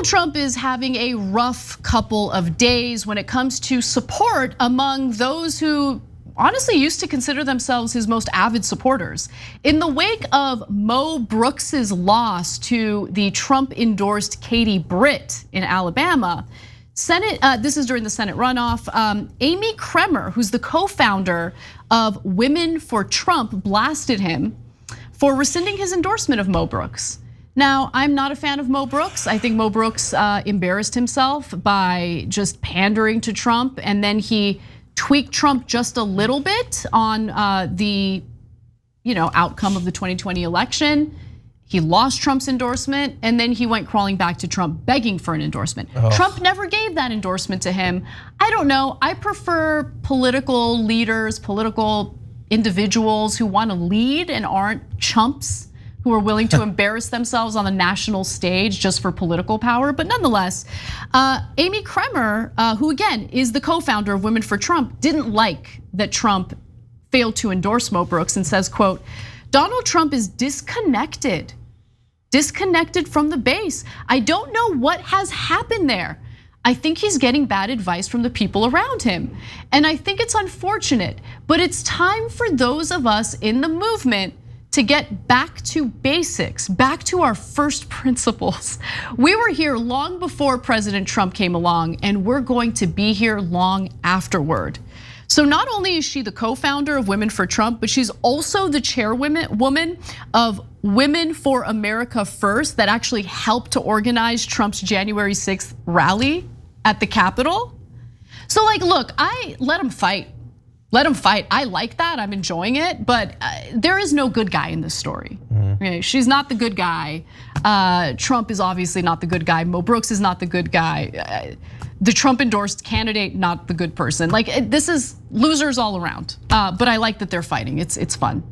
Donald Trump is having a rough couple of days when it comes to support among those who honestly used to consider themselves his most avid supporters. In the wake of Mo Brooks's loss to the Trump-endorsed Katie Britt in Alabama, this is during the Senate runoff, Amy Kremer, who's the co-founder of Women for Trump, blasted him for rescinding his endorsement of Mo Brooks. Now, I'm not a fan of Mo Brooks. I think Mo Brooks embarrassed himself by just pandering to Trump, and then he tweaked Trump just a little bit on the outcome of the 2020 election. He lost Trump's endorsement, and then he went crawling back to Trump begging for an endorsement. Trump never gave that endorsement to him. I don't know, I prefer political leaders, political individuals who want to lead and aren't chumps who are willing to embarrass themselves on the national stage just for political power. But nonetheless, Amy Kremer, who again is the co-founder of Women for Trump, didn't like that Trump failed to endorse Mo Brooks and says, quote, "Donald Trump is disconnected from the base. I don't know what has happened there. I think he's getting bad advice from the people around him. And I think it's unfortunate, but it's time for those of us in the movement to get back to basics, back to our first principles. We were here long before President Trump came along, and we're going to be here long afterward." So not only is she the co-founder of Women for Trump, but she's also the chairwoman of Women for America First that actually helped to organize Trump's January 6th rally at the Capitol. So look, I let him fight. Let him fight. I like that. I'm enjoying it, but there is no good guy in this story. Okay, she's not the good guy. Trump is obviously not the good guy. Mo Brooks is not the good guy. The Trump-endorsed candidate, not the good person. This is losers all around. But I like that they're fighting. It's fun.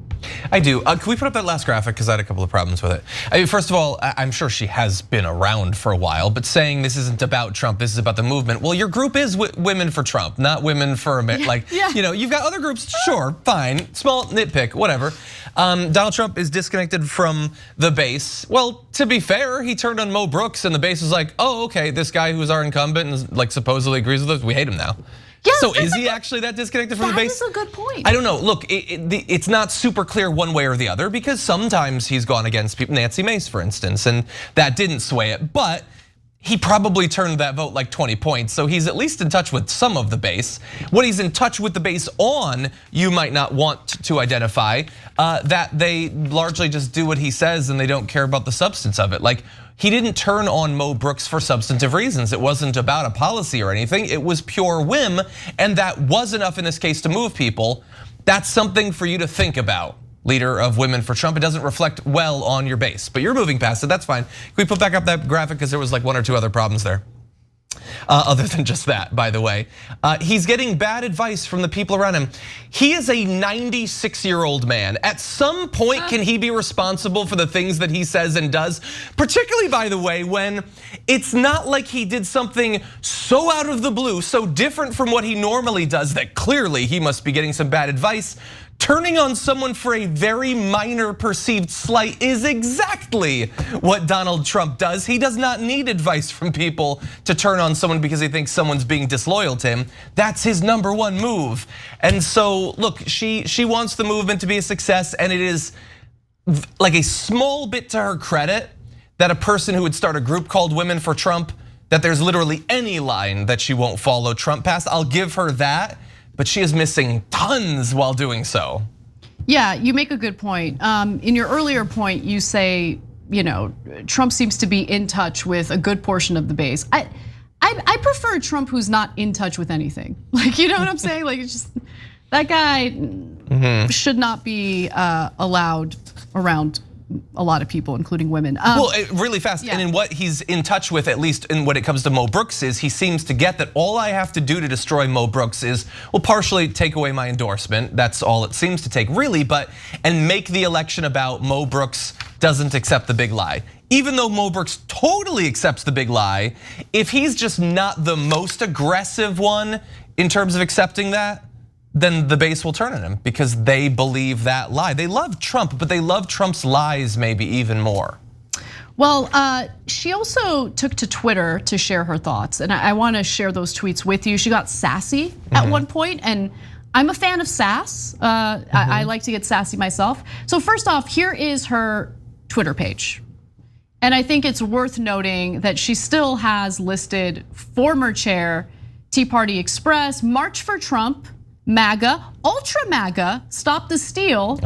I do. Can we put up that last graphic? Because I had a couple of problems with it. I mean, first of all, I'm sure she has been around for a while, but saying this isn't about Trump, this is about the movement. Well, your group is Women for Trump, not Women for America. You've got other groups, sure, fine, small nitpick, whatever. Donald Trump is disconnected from the base. Well, to be fair, he turned on Mo Brooks and the base was like, oh, okay, this guy who's our incumbent and supposedly agrees with us, we hate him now. Yeah, so is he actually that disconnected from the base? That is a good point. I don't know. Look, it's not super clear one way or the other because sometimes he's gone against people, Nancy Mace, for instance, and that didn't sway it. But he probably turned that vote like 20 points, so he's at least in touch with some of the base. What he's in touch with the base on, you might not want to identify that they largely just do what he says and they don't care about the substance of it. He didn't turn on Mo Brooks for substantive reasons. It wasn't about a policy or anything. It was pure whim, and that was enough in this case to move people. That's something for you to think about, leader of Women for Trump. It doesn't reflect well on your base, but you're moving past it, that's fine. Can we put back up that graphic because there was one or two other problems there? Other than just that, by the way. He's getting bad advice from the people around him. He is a 96-year-old man. At some point, can he be responsible for the things that he says and does? Particularly, by the way, when it's not like he did something so out of the blue, so different from what he normally does that clearly he must be getting some bad advice. Turning on someone for a very minor perceived slight is exactly what Donald Trump does. He does not need advice from people to turn on someone because he thinks someone's being disloyal to him. That's his #1 move. And so, look, she wants the movement to be a success, and it is like a small bit to her credit that a person who would start a group called Women for Trump, that there's literally any line that she won't follow Trump past. I'll give her that. But she is missing tons while doing so. Yeah, you make a good point. In your earlier point, you say, Trump seems to be in touch with a good portion of the base. I prefer Trump who's not in touch with anything. You know what I'm saying? It's just that guy should not be allowed around a lot of people, including women. Well, really fast, and in what he's in touch with, at least in when it comes to Mo Brooks, is he seems to get that all I have to do to destroy Mo Brooks is, well, partially take away my endorsement. That's all it seems to take, really, and make the election about Mo Brooks doesn't accept the big lie. Even though Mo Brooks totally accepts the big lie, if he's just not the most aggressive one in terms of accepting that, then the base will turn on him because they believe that lie. They love Trump, but they love Trump's lies maybe even more. Well, she also took to Twitter to share her thoughts, and I want to share those tweets with you. She got sassy at one point, and I'm a fan of sass. I like to get sassy myself. So first off, here is her Twitter page. And I think it's worth noting that she still has listed former chair, Tea Party Express, March for Trump, MAGA, Ultra MAGA, Stop the Steal,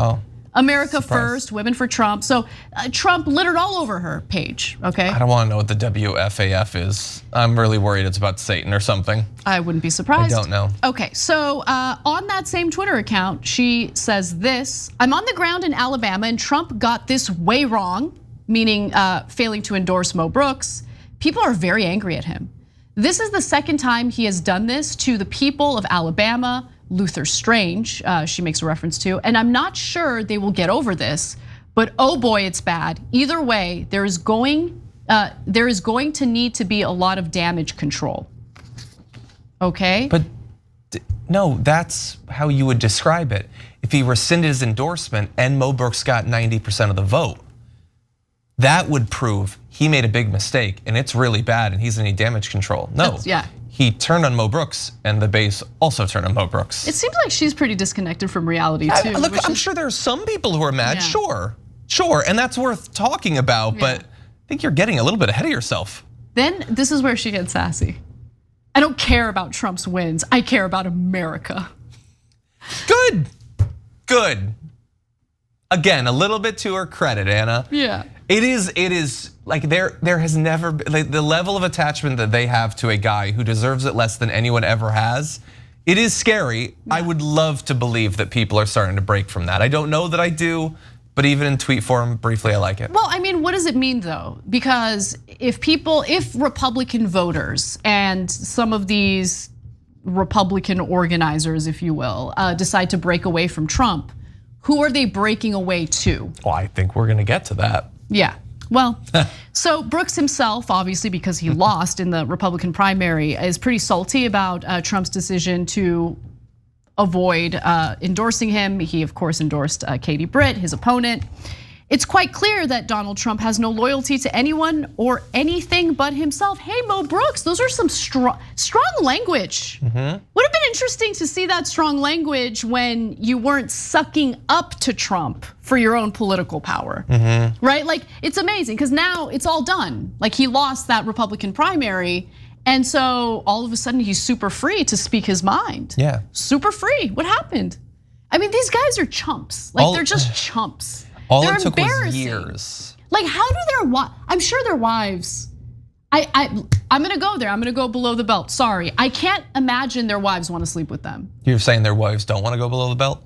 America First, Women for Trump. So Trump littered all over her page, okay? I don't want to know what the WFAF is. I'm really worried it's about Satan or something. I wouldn't be surprised. I don't know. Okay, so on that same Twitter account, she says this: I'm on the ground in Alabama and Trump got this way wrong, meaning failing to endorse Mo Brooks. People are very angry at him. This is the second time he has done this to the people of Alabama. Luther Strange, she makes a reference to, and I'm not sure they will get over this, but oh boy, it's bad. Either way, there is going to need to be a lot of damage control. Okay? But no, that's how you would describe it. If he rescinded his endorsement and Mo Brooks got 90% of the vote, that would prove he made a big mistake and it's really bad and he's in need damage control. No, he turned on Mo Brooks and the base also turned on Mo Brooks. It seems like she's pretty disconnected from reality too. Look, I'm sure there are some people who are mad, sure, and that's worth talking about, but I think you're getting a little bit ahead of yourself. Then this is where she gets sassy. I don't care about Trump's wins, I care about America. Good. Again, a little bit to her credit, Anna. Yeah. It is like there has never been, like, the level of attachment that they have to a guy who deserves it less than anyone ever has. It is scary. I would love to believe that people are starting to break from that. I don't know that I do, but even in tweet form, briefly, I like it. Well, I mean, what does it mean though? Because if Republican voters and some of these Republican organizers, if you will, decide to break away from Trump, who are they breaking away to? Well, I think we're gonna get to that. Yeah, well, so Brooks himself, obviously because he lost in the Republican primary, is pretty salty about Trump's decision to avoid endorsing him. He of course endorsed Katie Britt, his opponent. It's quite clear that Donald Trump has no loyalty to anyone or anything but himself. Hey, Mo Brooks, those are some strong language. Would have been interesting to see that strong language when you weren't sucking up to Trump for your own political power, right? Like, it's amazing because now it's all done. Like, he lost that Republican primary, and so all of a sudden he's super free to speak his mind. Yeah. Super free, what happened? I mean, these guys are chumps, like they're just chumps. All it took was years. Like, how do I'm sure their wives, I'm gonna go there, I'm gonna go below the belt, sorry. I can't imagine their wives wanna sleep with them. You're saying their wives don't wanna go below the belt?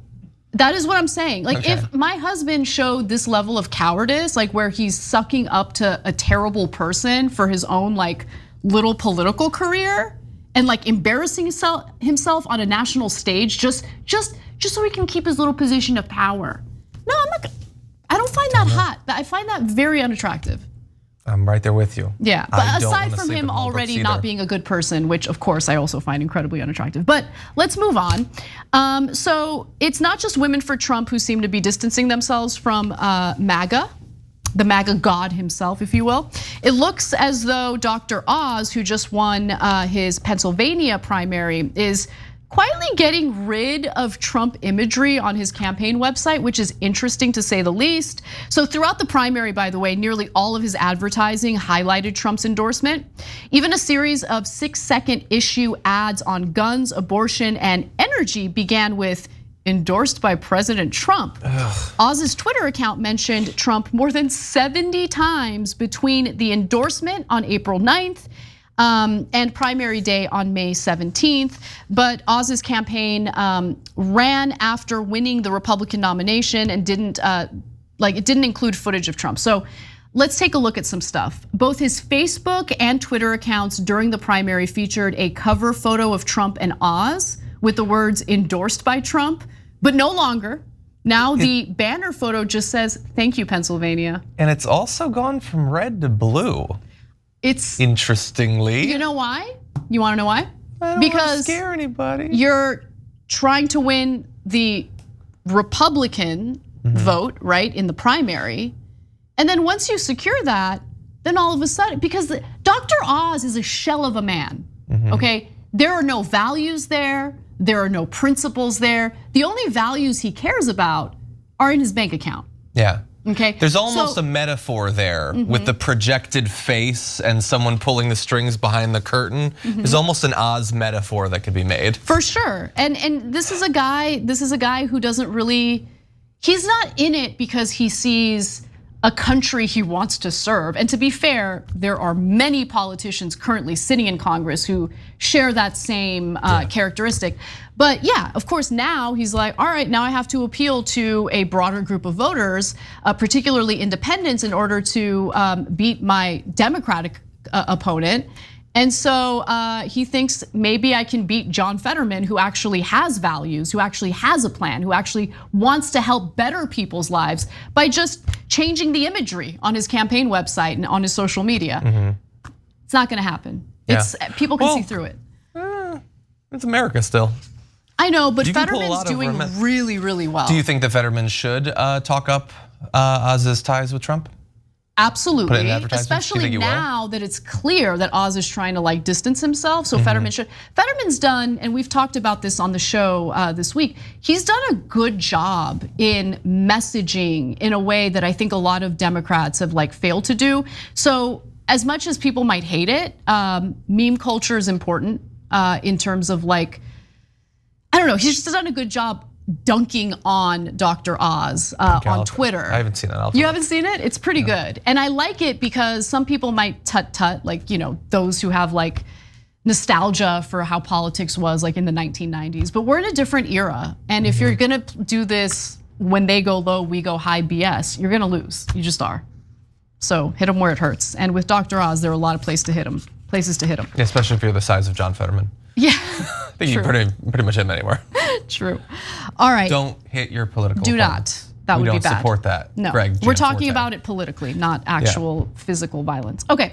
That is what I'm saying. Like, if my husband showed this level of cowardice, like where he's sucking up to a terrible person for his own like little political career and like embarrassing himself on a national stage just so he can keep his little position of power. No, I don't find that hot. I find that very unattractive. I'm right there with you. Yeah, but aside from him already not being a good person, which of course I also find incredibly unattractive. But let's move on. So it's not just Women for Trump who seem to be distancing themselves from MAGA, the MAGA god himself, if you will. It looks as though Dr. Oz, who just won his Pennsylvania primary, is quietly getting rid of Trump imagery on his campaign website, which is interesting to say the least. So throughout the primary, by the way, nearly all of his advertising highlighted Trump's endorsement. Even a series of 6-second issue ads on guns, abortion, and energy began with "endorsed by President Trump." Oz's Twitter account mentioned Trump more than 70 times between the endorsement on April 9th and primary day on May 17th. But Oz's campaign ran after winning the Republican nomination and didn't include footage of Trump. So let's take a look at some stuff. Both his Facebook and Twitter accounts during the primary featured a cover photo of Trump and Oz with the words "endorsed by Trump," but no longer. Now the banner photo just says, "Thank you, Pennsylvania." And it's also gone from red to blue. It's interestingly. You know why? You wanna know why? I don't wanna scare anybody. You're trying to win the Republican vote, right, in the primary. And then once you secure that, then all of a sudden, because Dr. Oz is a shell of a man, okay? There are no values there. There are no principles there. The only values he cares about are in his bank account. Yeah. Okay. There's almost a metaphor there with the projected face and someone pulling the strings behind the curtain. There's almost an Oz metaphor that could be made. For sure. And this is a guy who doesn't really, he's not in it because he sees a country he wants to serve. And to be fair, there are many politicians currently sitting in Congress who share that same characteristic. But yeah, of course, now he's like, all right, now I have to appeal to a broader group of voters, particularly independents, in order to beat my Democratic opponent. And so he thinks maybe I can beat John Fetterman, who actually has values, who actually has a plan, who actually wants to help better people's lives by just changing the imagery on his campaign website and on his social media. It's not gonna happen. People can see through it. It's America still. I know, but Fetterman's doing really, really well. Do you think that Fetterman should talk up Oz's ties with Trump? Absolutely, especially now that it's clear that Oz is trying to like distance himself. So Fetterman should. Fetterman's done, and we've talked about this on the show this week. He's done a good job in messaging in a way that I think a lot of Democrats have like failed to do. So as much as people might hate it, meme culture is important in terms of like, I don't know. He's just done a good job dunking on Dr. Oz on Twitter. I haven't seen it. You haven't seen it? It's pretty good. And I like it because some people might tut, like those who have like nostalgia for how politics was like in the 1990s. But we're in a different era. And if you're gonna do this when they go low, we go high BS, you're gonna lose. You just are. So hit him where it hurts. And with Dr. Oz, there are a lot of places to hit him. Especially if you're the size of John Fetterman. Yeah. I think you can pretty much hit him anywhere. True. All right. Don't hit your political Do opponents. not. That would be bad. We don't support that. No, Greg we're talking about it politically, not actual physical violence. Okay.